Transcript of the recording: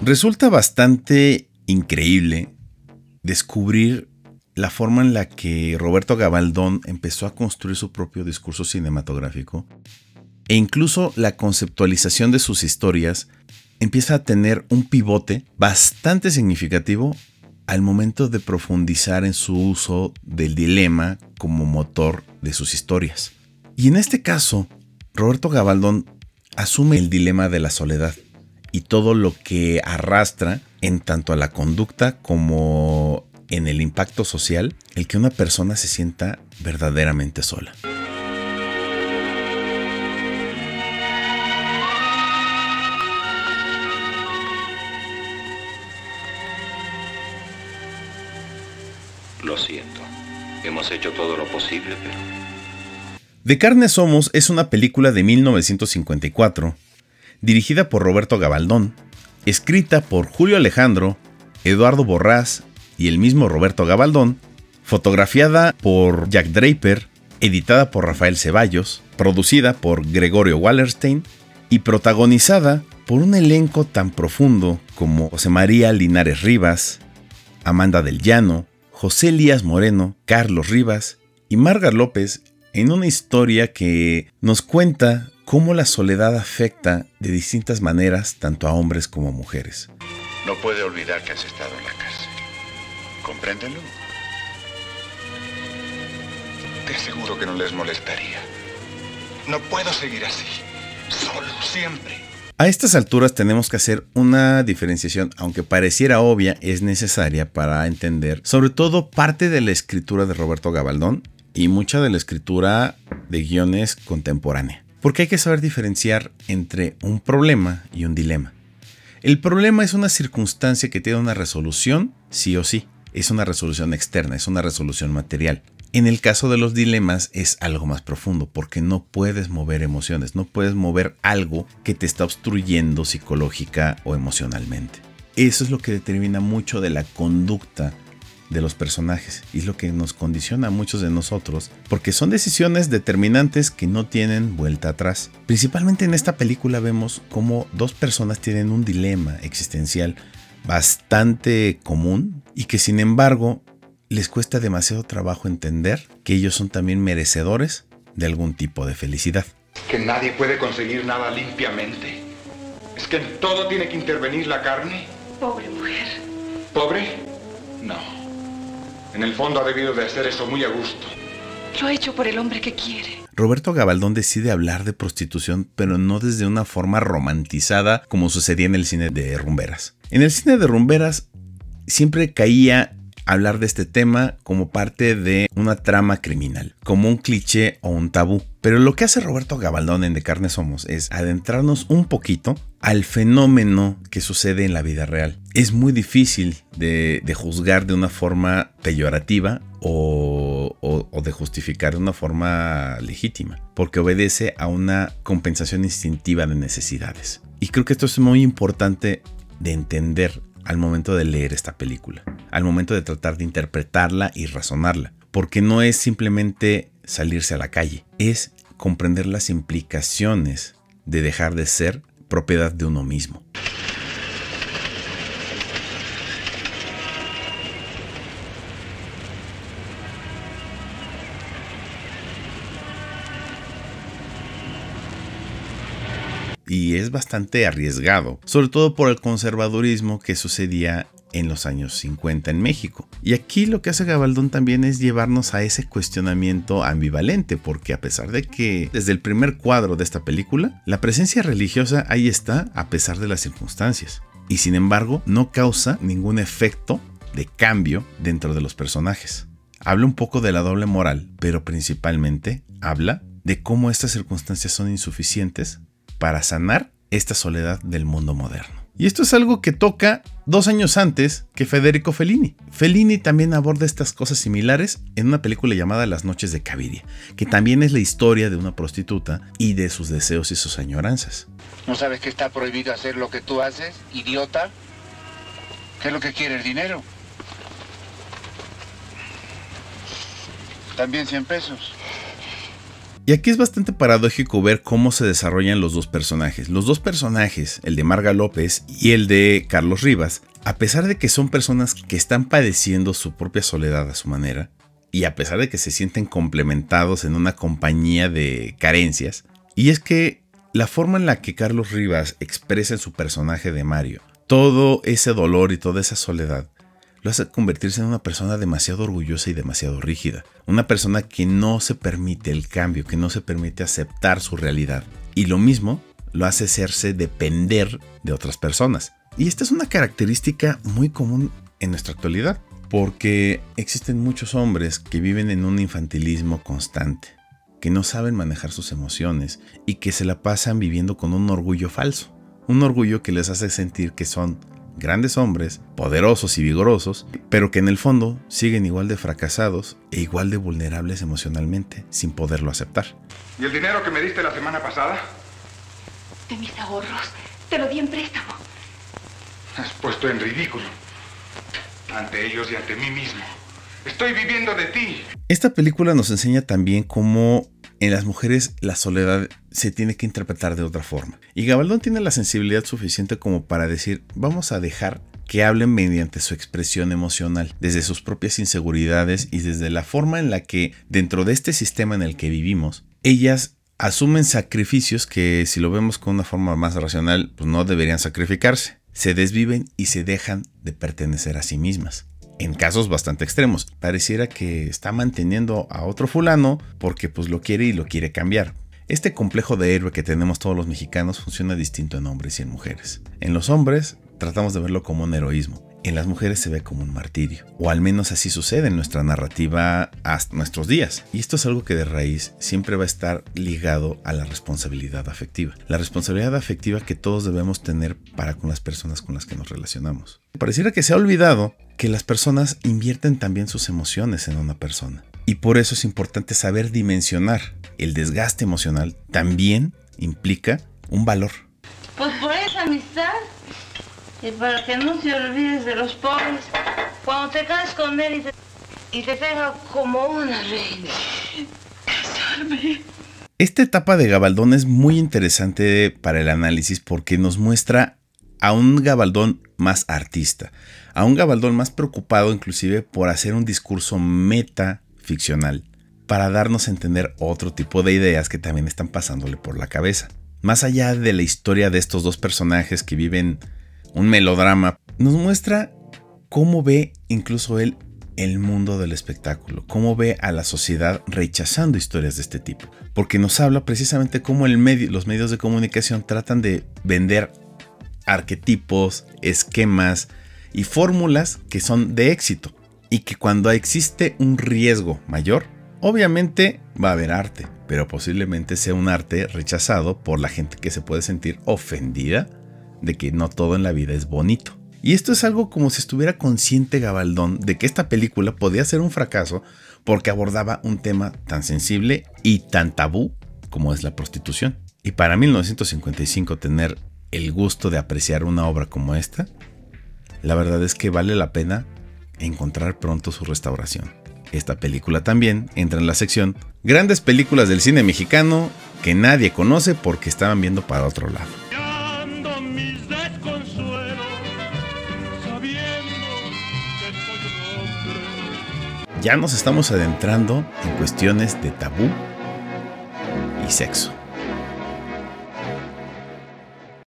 Resulta bastante increíble descubrir la forma en la que Roberto Gabaldón empezó a construir su propio discurso cinematográfico e incluso la conceptualización de sus historias empieza a tener un pivote bastante significativo al momento de profundizar en su uso del dilema como motor de sus historias. Y en este caso, Roberto Gabaldón asume el dilema de la soledad y todo lo que arrastra en tanto a la conducta como en el impacto social, el que una persona se sienta verdaderamente sola. Lo siento. Hemos hecho todo lo posible, pero... De carne somos es una película de 1954, dirigida por Roberto Gabaldón, escrita por Julio Alejandro, Eduardo Borrás y el mismo Roberto Gabaldón, fotografiada por Jack Draper, editada por Rafael Ceballos, producida por Gregorio Wallerstein y protagonizada por un elenco tan profundo como José María Linares Rivas, Amanda del Llano, José Elías Moreno, Carlos Rivas y Marga López, en una historia que nos cuenta cómo la soledad afecta de distintas maneras tanto a hombres como a mujeres. No puede olvidar que has estado en la cárcel. ¿Compréndelo? Te aseguro que no les molestaría. No puedo seguir así, solo, siempre. A estas alturas tenemos que hacer una diferenciación, aunque pareciera obvia, es necesaria para entender sobre todo parte de la escritura de Roberto Gabaldón y mucha de la escritura de guiones contemporánea. Porque hay que saber diferenciar entre un problema y un dilema. El problema es una circunstancia que tiene una resolución, sí o sí. Es una resolución externa, es una resolución material. En el caso de los dilemas es algo más profundo, porque no puedes mover emociones, no puedes mover algo que te está obstruyendo psicológica o emocionalmente. Eso es lo que determina mucho de la conducta de los personajes y es lo que nos condiciona a muchos de nosotros, porque son decisiones determinantes que no tienen vuelta atrás. Principalmente en esta película vemos cómo dos personas tienen un dilema existencial bastante común y que sin embargo les cuesta demasiado trabajo entender que ellos son también merecedores de algún tipo de felicidad. Que nadie puede conseguir nada limpiamente. ¿Es que en todo tiene que intervenir la carne? Pobre mujer. ¿Pobre? No. En el fondo ha debido de hacer eso muy a gusto. Lo ha hecho por el hombre que quiere. Roberto Gabaldón decide hablar de prostitución, pero no desde una forma romantizada como sucedía en el cine de rumberas. En el cine de rumberas siempre caía hablar de este tema como parte de una trama criminal, como un cliché o un tabú. Pero lo que hace Roberto Gabaldón en De carne somos es adentrarnos un poquito al fenómeno que sucede en la vida real. Es muy difícil de juzgar de una forma peyorativa o de justificar de una forma legítima, porque obedece a una compensación instintiva de necesidades. Y creo que esto es muy importante de entender al momento de leer esta película, al momento de tratar de interpretarla y razonarla, porque no es simplemente salirse a la calle, es comprender las implicaciones de dejar de ser propiedad de uno mismo. Y es bastante arriesgado, sobre todo por el conservadurismo que sucedía en los años 50 en México. Y aquí lo que hace Gabaldón también es llevarnos a ese cuestionamiento ambivalente, porque a pesar de que desde el primer cuadro de esta película, la presencia religiosa ahí está a pesar de las circunstancias. Y sin embargo, no causa ningún efecto de cambio dentro de los personajes. Habla un poco de la doble moral, pero principalmente habla de cómo estas circunstancias son insuficientes para sanar esta soledad del mundo moderno. Y esto es algo que toca 2 años antes que Federico Fellini. Fellini también aborda estas cosas similares en una película llamada Las noches de Caviria, que también es la historia de una prostituta y de sus deseos y sus añoranzas. ¿No sabes que está prohibido hacer lo que tú haces, idiota? ¿Qué es lo que quieres, dinero? También 100 pesos. Y aquí es bastante paradójico ver cómo se desarrollan los dos personajes. Los dos personajes, el de Marga López y el de Carlos Rivas, a pesar de que son personas que están padeciendo su propia soledad a su manera, y a pesar de que se sienten complementados en una compañía de carencias, y es que la forma en la que Carlos Rivas expresa en su personaje de Mario todo ese dolor y toda esa soledad, lo hace convertirse en una persona demasiado orgullosa y demasiado rígida. Una persona que no se permite el cambio, que no se permite aceptar su realidad. Y lo mismo lo hace hacerse depender de otras personas. Y esta es una característica muy común en nuestra actualidad, porque existen muchos hombres que viven en un infantilismo constante, que no saben manejar sus emociones y que se la pasan viviendo con un orgullo falso. Un orgullo que les hace sentir que son grandes hombres, poderosos y vigorosos, pero que en el fondo siguen igual de fracasados e igual de vulnerables emocionalmente, sin poderlo aceptar. ¿Y el dinero que me diste la semana pasada? De mis ahorros. Te lo di en préstamo. Has puesto en ridículo. Ante ellos y ante mí mismo. Estoy viviendo de ti. Esta película nos enseña también cómo en las mujeres la soledad se tiene que interpretar de otra forma. Y Gabaldón tiene la sensibilidad suficiente como para decir, vamos a dejar que hablen mediante su expresión emocional, desde sus propias inseguridades y desde la forma en la que, dentro de este sistema en el que vivimos, ellas asumen sacrificios que, si lo vemos con una forma más racional, pues no deberían sacrificarse. Se desviven y se dejan de pertenecer a sí mismas. En casos bastante extremos, pareciera que está manteniendo a otro fulano porque pues lo quiere y lo quiere cambiar. Este complejo de héroe que tenemos todos los mexicanos funciona distinto en hombres y en mujeres. En los hombres tratamos de verlo como un heroísmo, en las mujeres se ve como un martirio, o al menos así sucede en nuestra narrativa hasta nuestros días. Y esto es algo que de raíz siempre va a estar ligado a la responsabilidad afectiva. La responsabilidad afectiva que todos debemos tener para con las personas con las que nos relacionamos. Pareciera que se ha olvidado que las personas invierten también sus emociones en una persona. Y por eso es importante saber dimensionar. El desgaste emocional también implica un valor. Pues por esa amistad y para que no te olvides de los pobres, cuando te cases con él y te tenga como una reina. Casarme. Esta etapa de Gabaldón es muy interesante para el análisis porque nos muestra a un Gabaldón más artista, a un Gabaldón más preocupado inclusive por hacer un discurso metaficcional para darnos a entender otro tipo de ideas que también están pasándole por la cabeza. Más allá de la historia de estos dos personajes que viven un melodrama, nos muestra cómo ve incluso él el mundo del espectáculo, cómo ve a la sociedad rechazando historias de este tipo, porque nos habla precisamente cómo los medios de comunicación tratan de vender arquetipos, esquemas y fórmulas que son de éxito, y que cuando existe un riesgo mayor, obviamente va a haber arte, pero posiblemente sea un arte rechazado por la gente que se puede sentir ofendida de que no todo en la vida es bonito. Y esto es algo como si estuviera consciente Gabaldón de que esta película podía ser un fracaso porque abordaba un tema tan sensible y tan tabú como es la prostitución. Y para 1955 tener el gusto de apreciar una obra como esta, la verdad es que vale la pena encontrar pronto su restauración. Esta película también entra en la sección Grandes películas del cine mexicano que nadie conoce porque estaban viendo para otro lado. Ya nos estamos adentrando en cuestiones de tabú y sexo.